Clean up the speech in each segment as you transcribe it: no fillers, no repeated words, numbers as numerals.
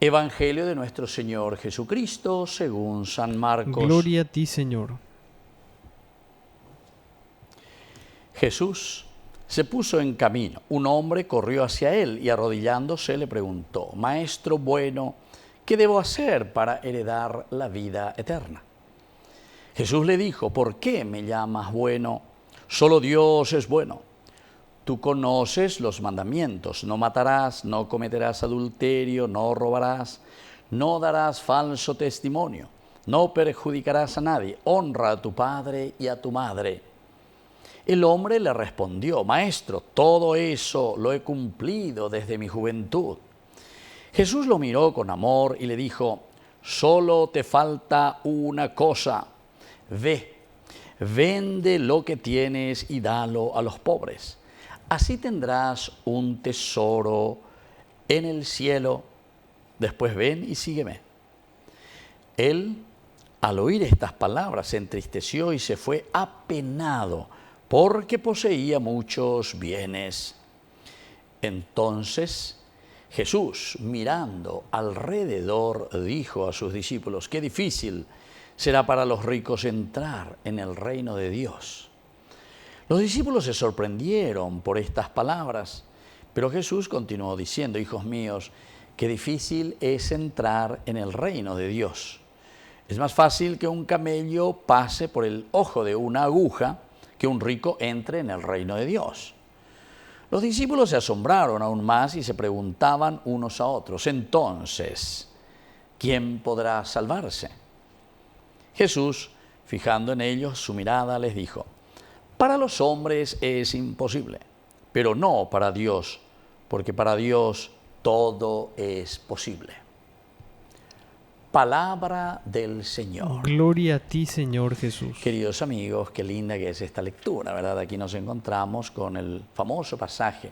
Evangelio de nuestro Señor Jesucristo según San Marcos. Gloria a ti, Señor. Jesús se puso en camino. Un hombre corrió hacia él y arrodillándose le preguntó: Maestro bueno, ¿qué debo hacer para heredar la vida eterna? Jesús le dijo: ¿por qué me llamas bueno? Solo Dios es bueno. Tú conoces los mandamientos: no matarás, no cometerás adulterio, no robarás, no darás falso testimonio, no perjudicarás a nadie, honra a tu padre y a tu madre. El hombre le respondió: Maestro, todo eso lo he cumplido desde mi juventud. Jesús lo miró con amor y le dijo: solo te falta una cosa. Ve, vende lo que tienes y dalo a los pobres. Así tendrás un tesoro en el cielo. Después ven y sígueme. Él, al oír estas palabras, se entristeció y se fue apenado, porque poseía muchos bienes. Entonces Jesús, mirando alrededor, dijo a sus discípulos: qué difícil será para los ricos entrar en el reino de Dios. Los discípulos se sorprendieron por estas palabras, pero Jesús continuó diciendo: hijos míos, qué difícil es entrar en el reino de Dios. Es más fácil que un camello pase por el ojo de una aguja que un rico entre en el reino de Dios. Los discípulos se asombraron aún más y se preguntaban unos a otros: entonces, ¿quién podrá salvarse? Jesús, fijando en ellos su mirada, les dijo: para los hombres es imposible, pero no para Dios, porque para Dios todo es posible. Palabra del Señor. Gloria a ti, Señor Jesús. Queridos amigos, qué linda que es esta lectura, ¿verdad? Aquí nos encontramos con el famoso pasaje,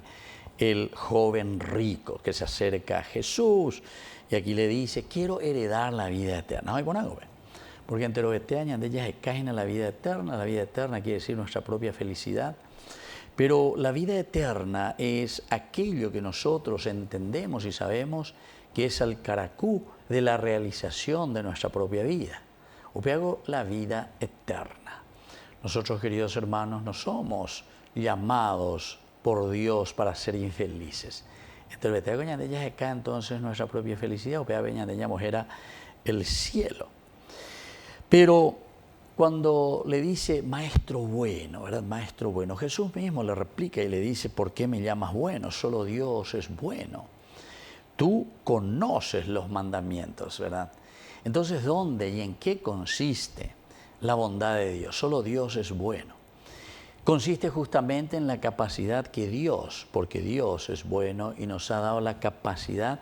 el joven rico que se acerca a Jesús y aquí le dice: quiero heredar la vida eterna. Ay, con algo, porque entre los eternos de ellas se caen a la vida eterna quiere decir nuestra propia felicidad. Pero la vida eterna es aquello que nosotros entendemos y sabemos que es el caracú de la realización de nuestra propia vida. O la vida eterna. Nosotros, queridos hermanos, no somos llamados por Dios para ser infelices. Entre los eternos de ellas se cae entonces nuestra propia felicidad. O era el cielo. Pero cuando le dice maestro bueno, ¿verdad? Maestro bueno, Jesús mismo le replica y le dice: ¿por qué me llamas bueno? Solo Dios es bueno. Tú conoces los mandamientos, ¿verdad? Entonces, ¿dónde y en qué consiste la bondad de Dios? Solo Dios es bueno. Consiste justamente en la capacidad que Dios, porque Dios es bueno y nos ha dado la capacidad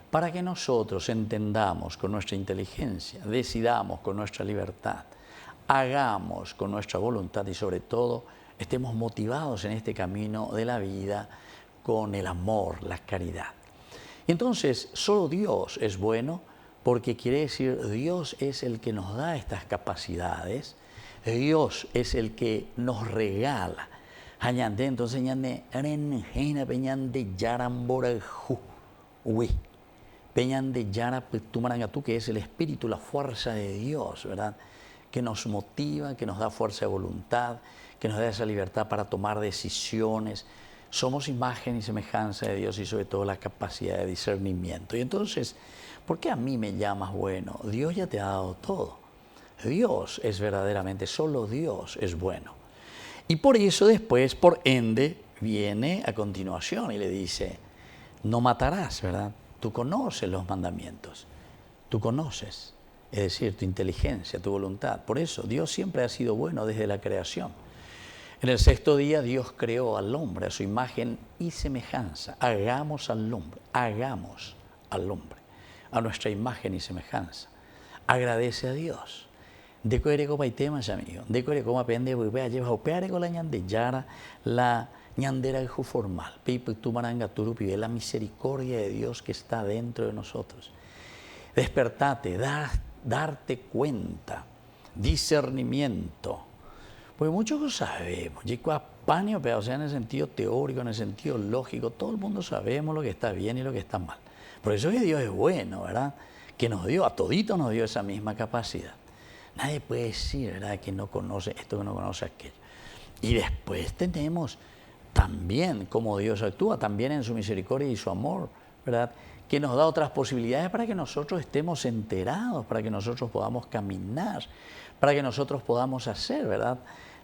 para que nosotros entendamos con nuestra inteligencia, decidamos con nuestra libertad, hagamos con nuestra voluntad y sobre todo estemos motivados en este camino de la vida con el amor, la caridad. Y entonces solo Dios es bueno, porque quiere decir Dios es el que nos da estas capacidades, Dios es el que nos regala. Entonces Peñan de Yara Tumarangatú, que es el espíritu, la fuerza de Dios, ¿verdad? Que nos motiva, que nos da fuerza de voluntad, que nos da esa libertad para tomar decisiones. Somos imagen y semejanza de Dios y sobre todo la capacidad de discernimiento. Y entonces, ¿por qué a mí me llamas bueno? Dios ya te ha dado todo. Dios es verdaderamente, solo Dios es bueno. Y por eso después, por ende, viene a continuación y le dice: no matarás, ¿verdad? Tú conoces los mandamientos, tú conoces, es decir, tu inteligencia, tu voluntad. Por eso Dios siempre ha sido bueno desde la creación. En el sexto día Dios creó al hombre a su imagen y semejanza. Hagamos al hombre, a nuestra imagen y semejanza. Agradece a Dios. De coerego paitemas, amigo. De coerego apende buipea lleva opearego la ñandeyara la ñandera el formal. Pipe tu marangaturu pibe la misericordia de Dios que está dentro de nosotros. Despertate, darte cuenta, discernimiento. Porque muchos sabemos, o sea, en el sentido teórico, en el sentido lógico, todo el mundo sabemos lo que está bien y lo que está mal. Por eso que Dios es bueno, ¿verdad? Que nos dio, a toditos nos dio esa misma capacidad. Nadie puede decir, ¿verdad?, que no conoce esto, que no conoce aquello. Y después tenemos también cómo Dios actúa, también en su misericordia y su amor, ¿verdad?, que nos da otras posibilidades para que nosotros estemos enterados, para que nosotros podamos caminar, para que nosotros podamos hacer, ¿verdad?,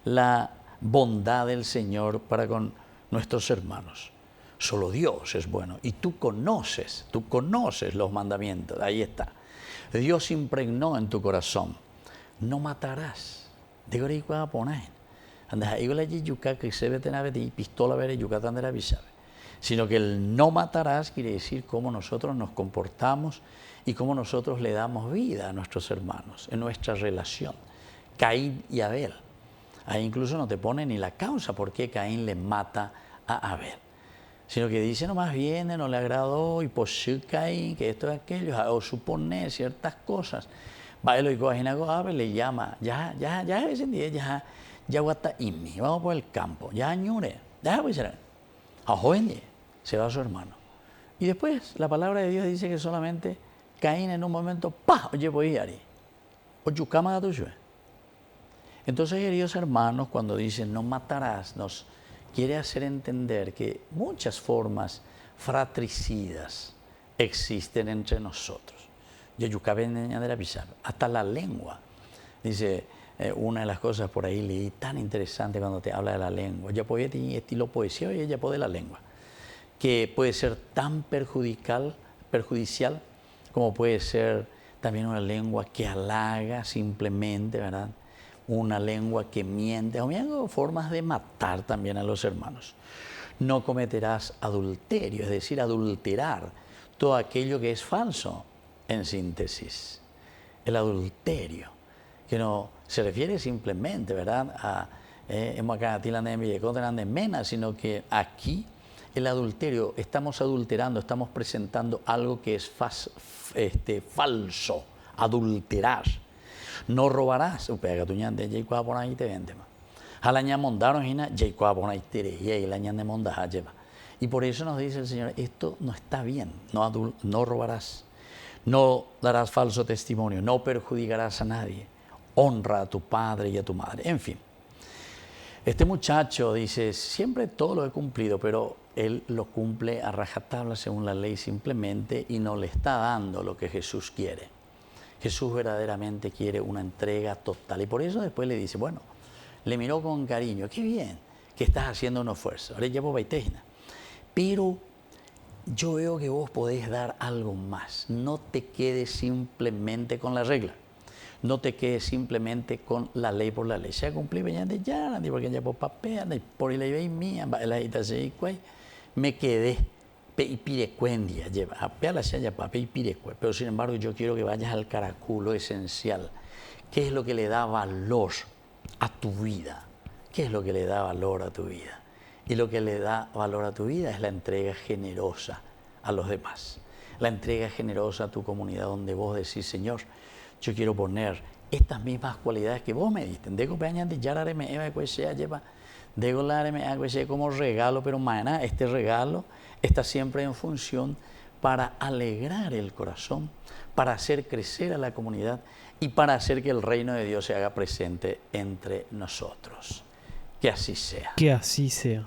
la bondad del Señor para con nuestros hermanos. Solo Dios es bueno y tú conoces los mandamientos, ahí está. Dios impregnó en tu corazón, no matarás. Digo, sino que el no matarás quiere decir cómo nosotros nos comportamos y cómo nosotros le damos vida a nuestros hermanos, en nuestra relación. Caín y Abel. Ahí incluso no te pone ni la causa por qué Caín le mata a Abel, sino que dice nomás viene, no le agradó y por sí Caín, que esto y aquello, o supone ciertas cosas. Bailo y coaginago Abel le llama, ya guata imi, vamos por el campo, ya ñure, ya voy a ser. A joven se va a su hermano. Y después la palabra de Dios dice que solamente Caín en un momento, ¡pah! Oye, voy a ir. Entonces, queridos hermanos, cuando dicen no matarás, nos quiere hacer entender que muchas formas fratricidas existen entre nosotros. Hasta la lengua. Dice, una de las cosas por ahí leí tan interesante cuando te habla de la lengua. Ya puede tener estilo poesía y ella puede la lengua, que puede ser tan perjudicial como puede ser también una lengua que halaga simplemente, ¿verdad? Una lengua que miente, o formas de matar también a los hermanos. No cometerás adulterio, es decir, adulterar todo aquello que es falso, en síntesis. El adulterio, que no se refiere simplemente, ¿verdad?, a sino que aquí el adulterio, estamos adulterando, estamos presentando algo que es falso, adulterar. No robarás. Y por eso nos dice el Señor, esto no está bien, no robarás, no darás falso testimonio, no perjudicarás a nadie, honra a tu padre y a tu madre. En fin, este muchacho dice, siempre todo lo he cumplido, pero él lo cumple a rajatabla según la ley simplemente y no le está dando lo que Jesús quiere. Jesús verdaderamente quiere una entrega total. Y por eso después le dice, bueno, le miró con cariño, qué bien que estás haciendo un esfuerzo. Ahora ya vos pero yo veo que vos podés dar algo más. No te quedes simplemente con la regla. No te quedes simplemente con la ley por la ley. Se ha cumplido ya, porque ya por papel, por la ley mía, me quedé. Pero sin embargo yo quiero que vayas al caraculo esencial. ¿Qué es lo que le da valor a tu vida? ¿Qué es lo que le da valor a tu vida? Y lo que le da valor a tu vida es la entrega generosa a los demás. La entrega generosa a tu comunidad, donde vos decís, Señor, yo quiero poner estas mismas cualidades que vos me diste. Como regalo, pero mañana este regalo está siempre en función para alegrar el corazón, para hacer crecer a la comunidad y para hacer que el reino de Dios se haga presente entre nosotros. Que así sea. Que así sea.